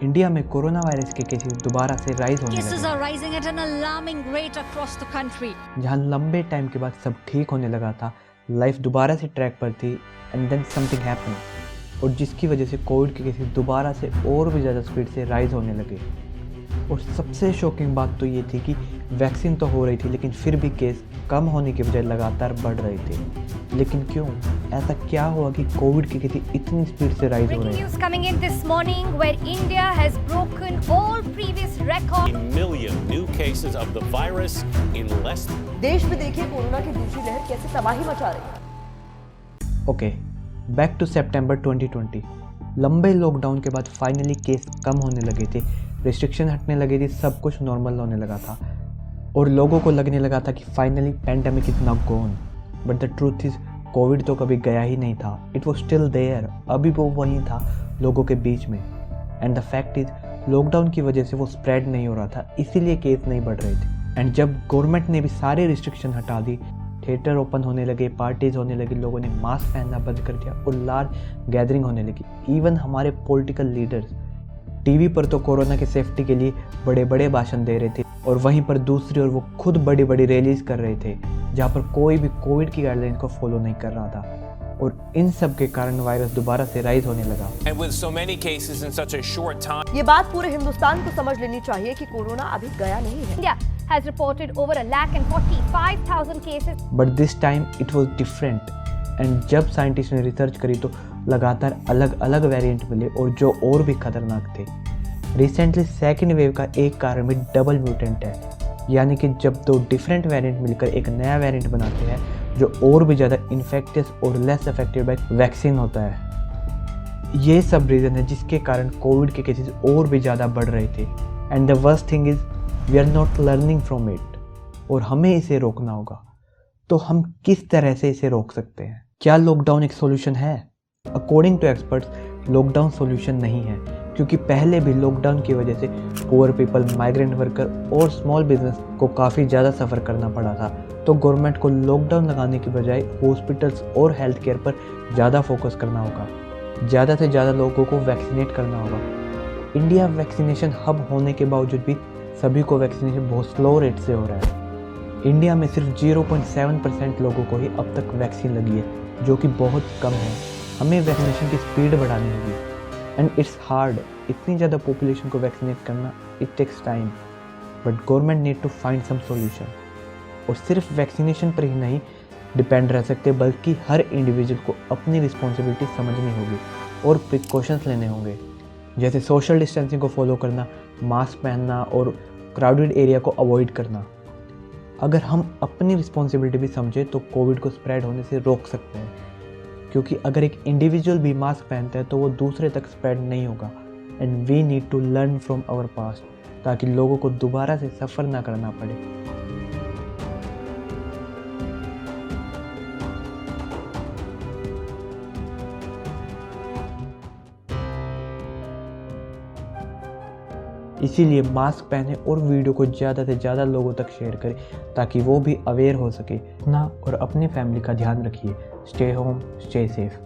India में corona virus के cases दोबारा से राइज होने Cases लगे, are rising at an alarming rate across the country. जहां लंबे टाइम के बाद सब ठीक होने लगा था, लाइफ दोबारा से ट्रैक पर थी एंड देन समथिंग हैपेंड, और जिसकी वजह से कोविड के केसेस दोबारा से और भी ज़्यादा स्पीड से राइज होने लगे। और सबसे शॉकिंग बात तो ये थी कि वैक्सीन तो हो रही थी लेकिन फिर भी केस कम होने के बजाय लगातार बढ़ रहे थे। लेकिन क्यों? ऐसा क्या हुआ कि कोविड के केसेस इतनी स्पीड से राइज हो रहे Breaking हैं? news coming in this morning where India has broken all previous records. A million new cases of the virus in less देश में देखिए कोरोना की दूसरी लहर कैसे तबाही मचा रही है। ओके, बैक टू सितंबर 2020। लंबे लॉकडाउन के बाद फाइनली केस कम होने लगे थे, रिस्ट्रिक्शन हटने लगे थे, सब कुछ नॉर्मल होने लगा था और लोगों को लगने लगा था कि finally pandemic is not gone. But the truth is Covid तो कभी गया ही नहीं था, इट वॉज स्टिल देयर, अभी वो वहीं था लोगों के बीच में। And the fact is lockdown की वजह से वो स्प्रेड नहीं हो रहा था, इसीलिए केस नहीं बढ़ रहे थे। एंड जब गवर्नमेंट ने भी सारे रिस्ट्रिक्शन हटा दी, थिएटर ओपन होने लगे, पार्टीज होने लगी, लोगों ने मास्क पहनना बंद कर दिया और लार्ज गैदरिंग होने लगी। इवन हमारे पॉलिटिकल लीडर्स टीवी पर तो कोरोना की सेफ्टी के लिए बड़े बड़े भाषण दे रहे थे और वहीं पर दूसरी ओर वो खुद बड़ी बड़ी रैलीज कर रहे थे जहाँ पर कोई भी कोविड की गाइडलाइन को फॉलो नहीं कर रहा था। और इन सब के कारण वायरस दोबारा से राइज होने लगा। and with so many cases in such a short time. ये बात पूरे हिंदुस्तान को समझ लेनी चाहिए कि कोरोना अभी गया नहीं है। India has reported over 1,45,000 cases. But this time it was different. And जब साइंटिस्ट ने रिसर्च करी तो लगातार अलग अलग वेरिएंट मिले और जो और भी खतरनाक थे। रिसेंटली सेकेंड वेव का एक कारण भी डबल म्यूटेंट है, यानी कि जब दो डिफरेंट वेरिएंट मिलकर एक नया वेरिएंट बनाते हैं जो और भी ज़्यादा इन्फेक्टियस और लेस अफेक्टेड बाय वैक्सीन होता है। ये सब रीज़न है जिसके कारण कोविड के केसेस और भी ज़्यादा बढ़ रहे थे। And the worst thing is we are not learning from it, और हमें इसे रोकना होगा। तो हम किस तरह से इसे रोक सकते हैं? क्या लॉकडाउन एक सोल्यूशन है? According to experts lockdown solution नहीं है, क्योंकि पहले भी लॉकडाउन की वजह से पुअर पीपल, माइग्रेंट वर्कर और स्मॉल बिजनेस को काफ़ी ज़्यादा सफ़र करना पड़ा था। तो गवर्नमेंट को लॉकडाउन लगाने के बजाय हॉस्पिटल्स और हेल्थ केयर पर ज़्यादा फोकस करना होगा, ज़्यादा से ज़्यादा लोगों को वैक्सीनेट करना होगा। इंडिया वैक्सीनेशन हब होने के बावजूद भी सभी को वैक्सीनेशन बहुत स्लो रेट से हो रहा है। इंडिया में सिर्फ 0.7% लोगों को ही अब तक वैक्सीन लगी है, जो कि बहुत कम है। हमें वैक्सीनेशन की स्पीड बढ़ानी होगी एंड इट्स हार्ड। इतनी ज़्यादा पॉपुलेशन को वैक्सीनेट करना it takes time, but government need to find some solution. और सिर्फ वैक्सीनेशन पर ही नहीं डिपेंड रह सकते, बल्कि हर इंडिविजुअल को अपनी रिस्पॉन्सिबिलिटी समझनी होगी और प्रिकॉशंस लेने होंगे, जैसे सोशल डिस्टेंसिंग को फॉलो करना, मास्क पहनना और क्राउडेड एरिया को अवॉइड करना। अगर हम अपनी रिस्पॉन्सिबिलिटी भी समझें तो कोविड को स्प्रेड होने से रोक सकते हैं, क्योंकि अगर एक इंडिविजुअल भी मास्क पहनता है तो वो दूसरे तक स्प्रेड नहीं होगा। And we need to learn from our past, ताकि लोगों को दोबारा से सफ़र ना करना पड़े। इसीलिए मास्क पहने और वीडियो को ज़्यादा से ज़्यादा लोगों तक शेयर करें ताकि वो भी अवेयर हो सके। अपना और अपनी फैमिली का ध्यान रखिए। Stay home, stay safe.